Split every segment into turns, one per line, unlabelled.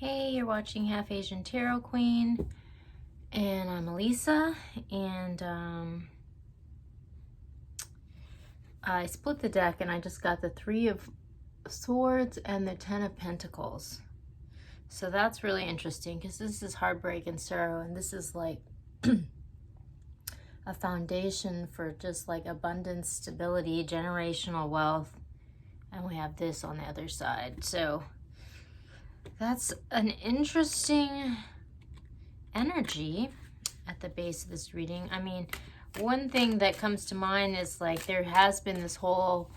Hey, you're watching Half Asian Tarot Queen, and I'm Elisa, and I split the deck and I just got the Three of Swords and the Ten of Pentacles. So that's really interesting because this is heartbreak and sorrow, and this is like a foundation for just like abundance, stability, generational wealth, and we have this on the other side. So that's an interesting energy at the base of this reading. I mean, one thing that comes to mind is like there has been this whole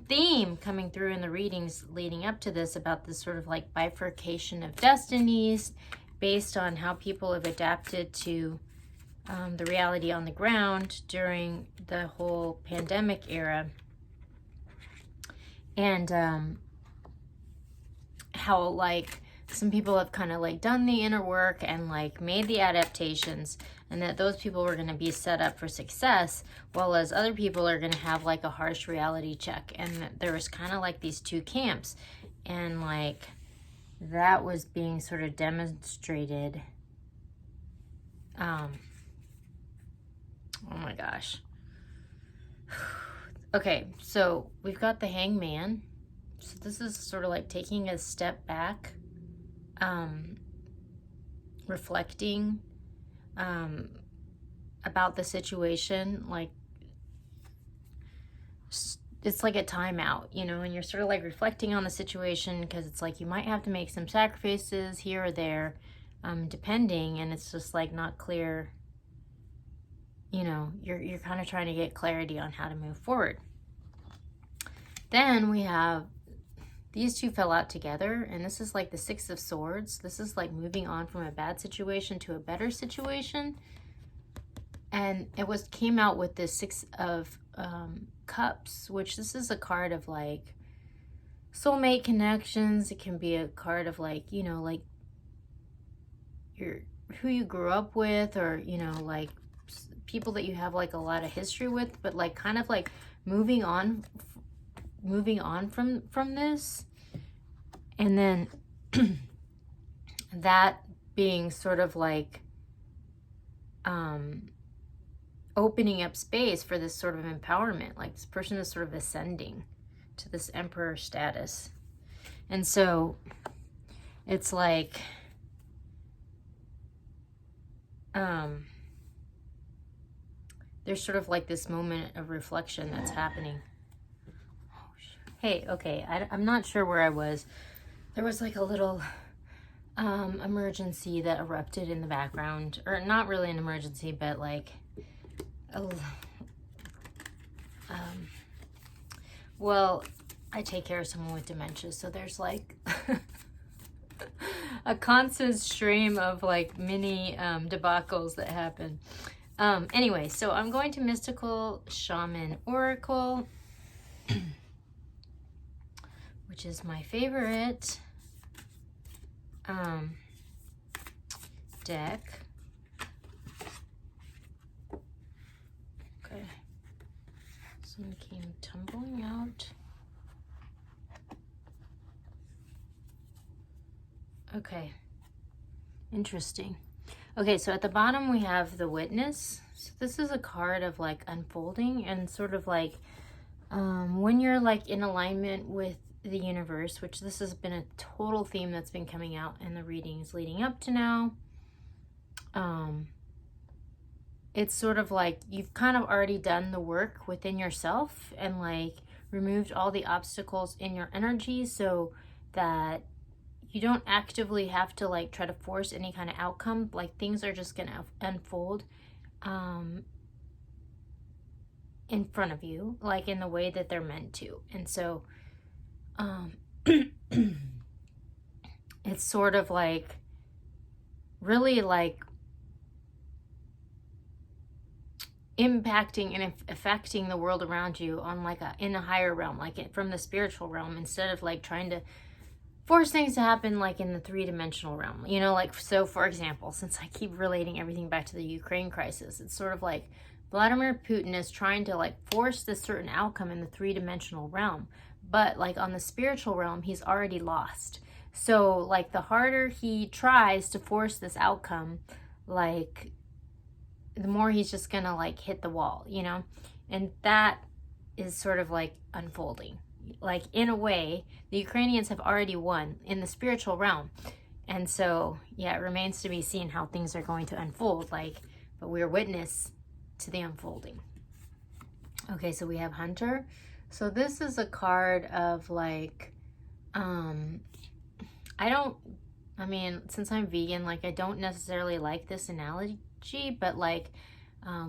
theme coming through in the readings leading up to this about this sort of like bifurcation of destinies based on how people have adapted to the reality on the ground during the whole pandemic era. And how like some people have kind of like done the inner work and like made the adaptations, and that those people were going to be set up for success, while as other people are going to have like a harsh reality check. And there was kind of like these two camps, and like that was being sort of demonstrated. Oh my gosh. Okay, so we've got the Hangman. So this is sort of like taking a step back, reflecting about the situation. Like it's like a timeout, you know, and you're sort of like reflecting on the situation because it's like you might have to make some sacrifices here or there, depending, and it's just like not clear. You know, you're kind of trying to get clarity on how to move forward. Then we have these two fell out together, and this is like the Six of Swords. This is like moving on from a bad situation to a better situation. And it came out with the Six of Cups, which this is a card of like soulmate connections. It can be a card of like, you know, like who you grew up with, or, you know, like people that you have like a lot of history with, but like kind of like moving on from this. And then that being sort of like opening up space for this sort of empowerment, like this person is sort of ascending to this emperor status. And so it's like there's sort of like this moment of reflection that's happening. Hey, okay, I'm not sure where I was. There was like a little emergency that erupted in the background. Or not really an emergency, but like well, I take care of someone with dementia, so there's like a constant stream of like mini debacles that happen. Anyway, so I'm going to Mystical Shaman Oracle, which is my favorite deck. Okay, some came tumbling out. Okay, interesting. Okay, so at the bottom we have the Witness. So this is a card of like unfolding and sort of like when you're like in alignment with the universe, which this has been a total theme that's been coming out in the readings leading up to now. It's sort of like you've kind of already done the work within yourself and like removed all the obstacles in your energy, so that you don't actively have to like try to force any kind of outcome. Like things are just gonna unfold in front of you, like in the way that they're meant to. And so it's sort of like really like impacting and affecting the world around you on like in a higher realm, like from the spiritual realm, instead of like trying to force things to happen like in the three-dimensional realm, you know. Like, so for example, since I keep relating everything back to the Ukraine crisis, it's sort of like Vladimir Putin is trying to like force this certain outcome in the three-dimensional realm, but like on the spiritual realm, he's already lost. So like the harder he tries to force this outcome, like the more he's just gonna like hit the wall, you know? And that is sort of like unfolding. Like in a way, the Ukrainians have already won in the spiritual realm. And so, yeah, it remains to be seen how things are going to unfold, like, but we're witness to the unfolding. Okay, so we have Hunter. So this is a card of like, since I'm vegan, like I don't necessarily like this analogy, but like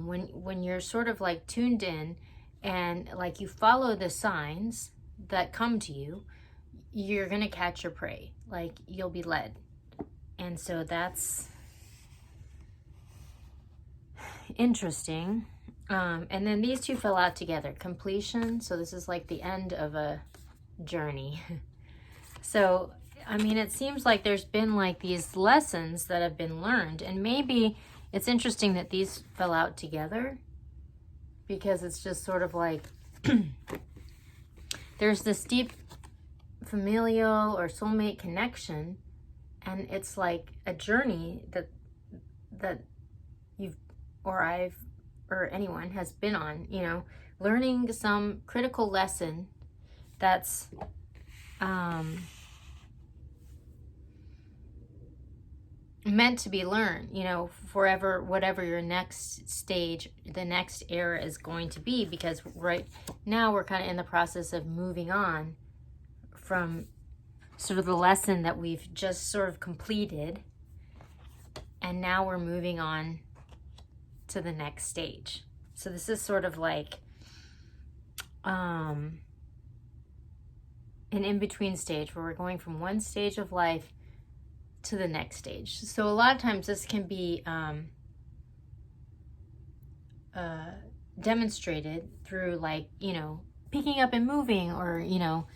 when you're sort of like tuned in and like you follow the signs that come to you, you're gonna catch your prey. Like you'll be led. And so that's interesting. And then these two fell out together. Completion. So this is like the end of a journey. So, I mean, it seems like there's been like these lessons that have been learned. And maybe it's interesting that these fell out together, because it's just sort of like there's this deep familial or soulmate connection. And it's like a journey that you've, or I've, or anyone has been on, you know, learning some critical lesson that's meant to be learned, you know, forever, whatever your next stage, the next era is going to be, because right now we're kind of in the process of moving on from sort of the lesson that we've just sort of completed, and now we're moving on to the next stage. So this is sort of like an in-between stage where we're going from one stage of life to the next stage. So a lot of times this can be demonstrated through like, you know, picking up and moving, or, you know,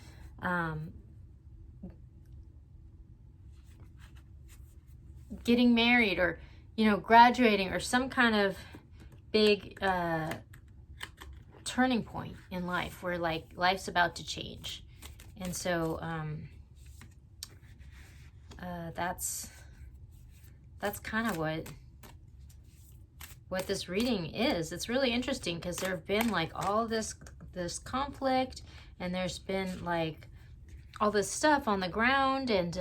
getting married, or, you know, graduating, or some kind of big turning point in life where like life's about to change. And so that's kind of what this reading is. It's really interesting because there have been like all this conflict, and there's been like all this stuff on the ground, and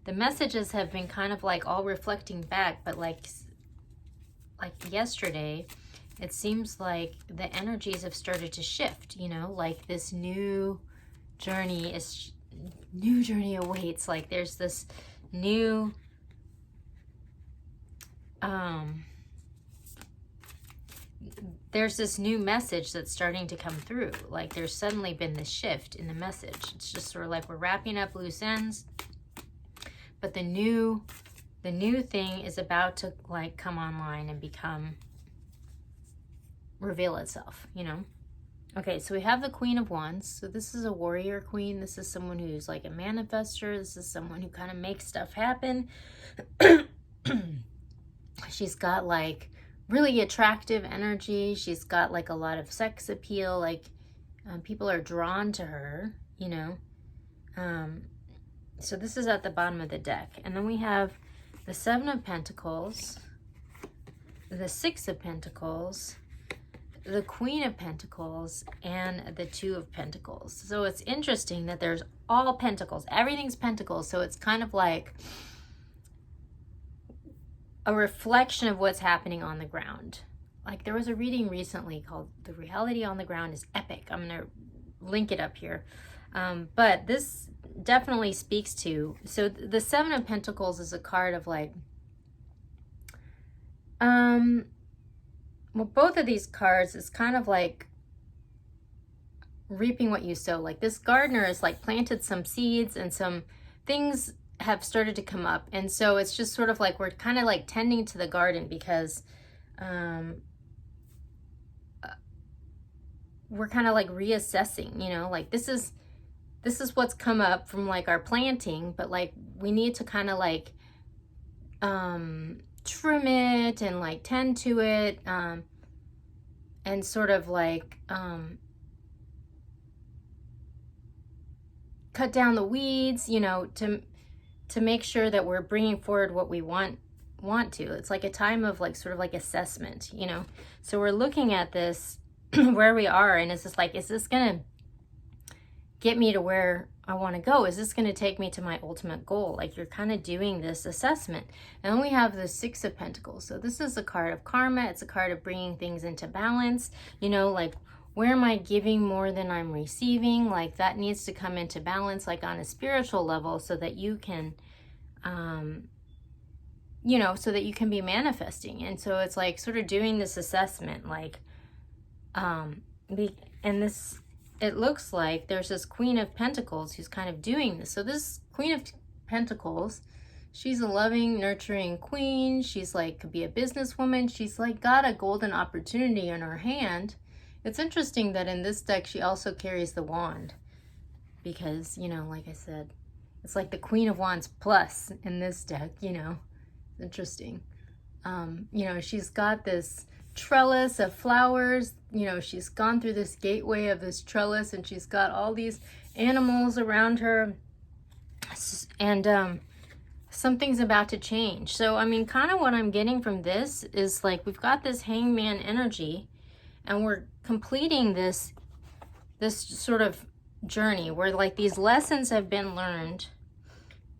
the messages have been kind of like all reflecting back. But like yesterday, it seems like the energies have started to shift, you know, like this new journey awaits. Like there's this new message that's starting to come through. Like there's suddenly been this shift in the message. It's just sort of like we're wrapping up loose ends, but the new thing is about to like come online and reveal itself, you know. Okay, so we have the Queen of Wands. So this is a warrior queen. This is someone who's like a manifester. This is someone who kind of makes stuff happen. She's got like really attractive energy. She's got like a lot of sex appeal. Like people are drawn to her, you know. So this is at the bottom of the deck. And then we have the Seven of Pentacles, the Six of Pentacles, the Queen of Pentacles, and the Two of Pentacles. So it's interesting that there's all pentacles. Everything's pentacles. So it's kind of like a reflection of what's happening on the ground. Like there was a reading recently called The Reality on the Ground is Epic. I'm going to link it up here. But this definitely speaks to, so the Seven of Pentacles is a card of like, well, both of these cards is kind of like reaping what you sow. Like this gardener has like planted some seeds, and some things have started to come up. And so it's just sort of like we're kind of like tending to the garden, because we're kind of like reassessing, you know, like this is what's come up from like our planting, but like we need to kind of like trim it and like tend to it, and sort of like cut down the weeds, you know, to make sure that we're bringing forward what we want to. It's like a time of like sort of like assessment, you know. So we're looking at this where we are, and it's just like, is this gonna get me to where I want to go? Is this going to take me to my ultimate goal? Like, you're kind of doing this assessment. And then we have the Six of Pentacles. So this is a card of karma. It's a card of bringing things into balance. You know, like, where am I giving more than I'm receiving? Like, that needs to come into balance, like on a spiritual level, so that you can, you know, so that you can be manifesting. And so it's like sort of doing this assessment, like, and this, it looks like there's this Queen of Pentacles who's kind of doing this. So this Queen of Pentacles, she's a loving, nurturing queen. She's like, could be a businesswoman. She's like got a golden opportunity in her hand. It's interesting that in this deck, she also carries the wand because, you know, like I said, it's like the Queen of Wands plus in this deck, you know. It's interesting. You know, she's got this trellis of flowers. You know, she's gone through this gateway of this trellis, and she's got all these animals around her, and something's about to change. So I mean, kind of what I'm getting from this is like, we've got this hangman energy, and we're completing this sort of journey where like these lessons have been learned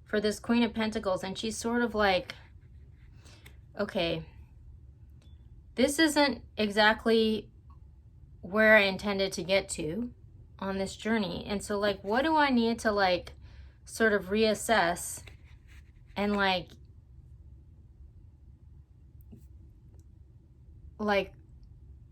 for this Queen of Pentacles, and she's sort of like, okay, this isn't exactly where I intended to get to on this journey. And so like, what do I need to like sort of reassess and like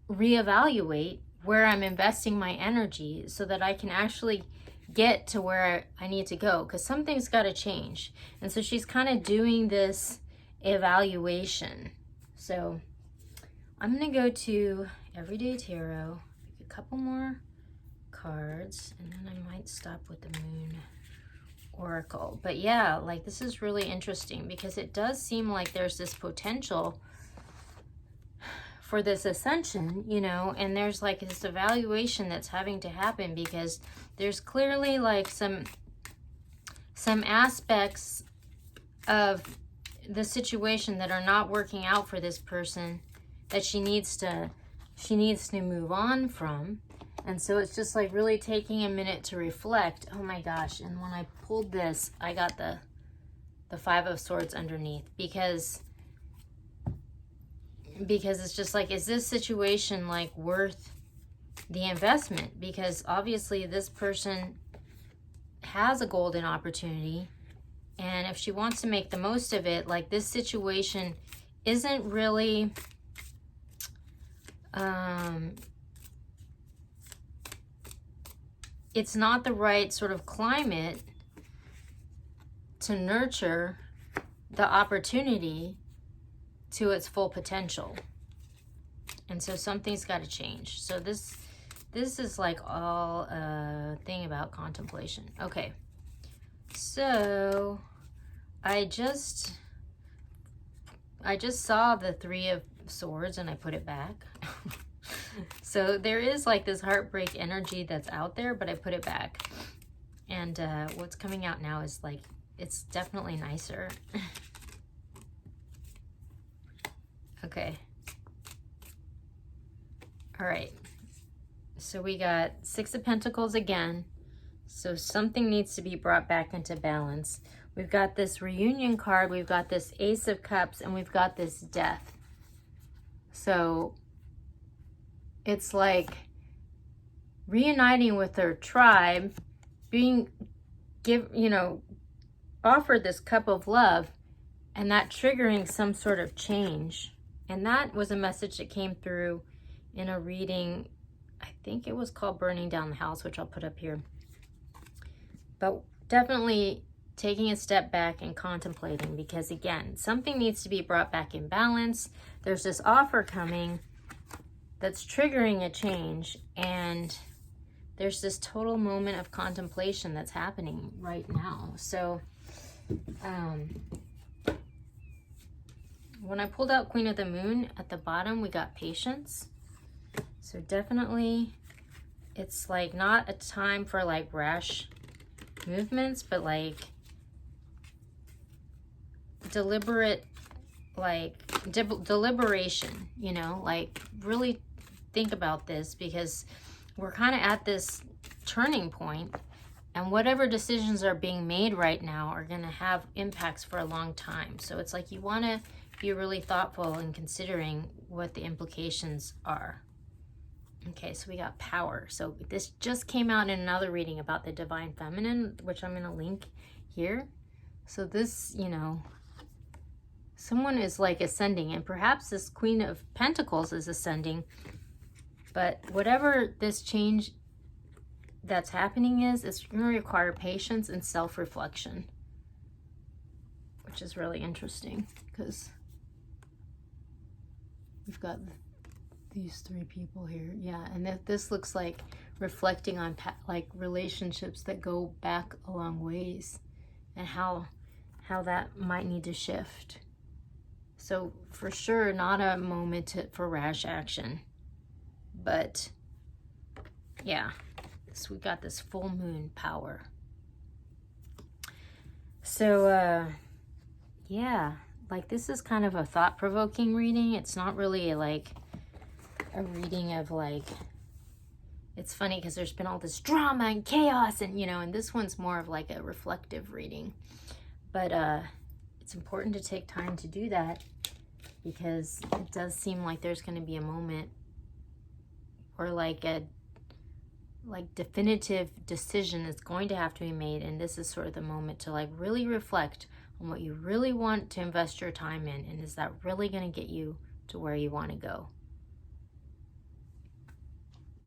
reevaluate where I'm investing my energy so that I can actually get to where I need to go, because something's got to change. And so she's kind of doing this evaluation. So I'm going to go to Everyday Tarot, pick a couple more cards, and then I might stop with the Moon Oracle. But yeah, like, this is really interesting because it does seem like there's this potential for this ascension, you know, and there's like this evaluation that's having to happen because there's clearly like some aspects of the situation that are not working out for this person that she needs to move on from. And so it's just like really taking a minute to reflect. Oh my gosh. And when I pulled this, I got the Five of Swords underneath because it's just like, is this situation like worth the investment? Because obviously this person has a golden opportunity, and if she wants to make the most of it, like, this situation isn't really it's not the right sort of climate to nurture the opportunity to its full potential. And so something's got to change. So this is like all a thing about contemplation. Okay, so I just saw the Three of Swords and I put it back. So there is like this heartbreak energy that's out there, but I put it back. And what's coming out now is like, it's definitely nicer. Okay. All right. So we got Six of Pentacles again. So something needs to be brought back into balance. We've got this reunion card. We've got this Ace of Cups, and we've got this Death. So it's like reuniting with her tribe, offered this cup of love, and that triggering some sort of change. And that was a message that came through in a reading. I think it was called Burning Down the House, which I'll put up here. But definitely taking a step back and contemplating, because again, something needs to be brought back in balance. There's this offer coming that's triggering a change, and there's this total moment of contemplation that's happening right now. So when I pulled out Queen of the Moon, at the bottom we got patience. So definitely it's like not a time for like rash movements, but like deliberate, like deliberation, you know, like really think about this, because we're kind of at this turning point, and whatever decisions are being made right now are going to have impacts for a long time. So it's like you want to be really thoughtful in considering what the implications are. Okay, so we got power. So this just came out in another reading about the divine feminine, which I'm going to link here. So this, you know, someone is like ascending, and perhaps this Queen of Pentacles is ascending. But whatever this change that's happening is, it's going to require patience and self-reflection, which is really interesting, because we've got these three people here. Yeah, and this looks like reflecting on like relationships that go back a long ways, and how that might need to shift. So for sure, not a moment for rash action, but yeah, so we got this full moon power. So yeah, like this is kind of a thought-provoking reading. It's not really like a reading of like, it's funny because there's been all this drama and chaos, and you know, and this one's more of like a reflective reading. But it's important to take time to do that, because it does seem like there's going to be a moment or like a definitive decision is going to have to be made, and this is sort of the moment to like really reflect on what you really want to invest your time in, and is that really going to get you to where you want to go.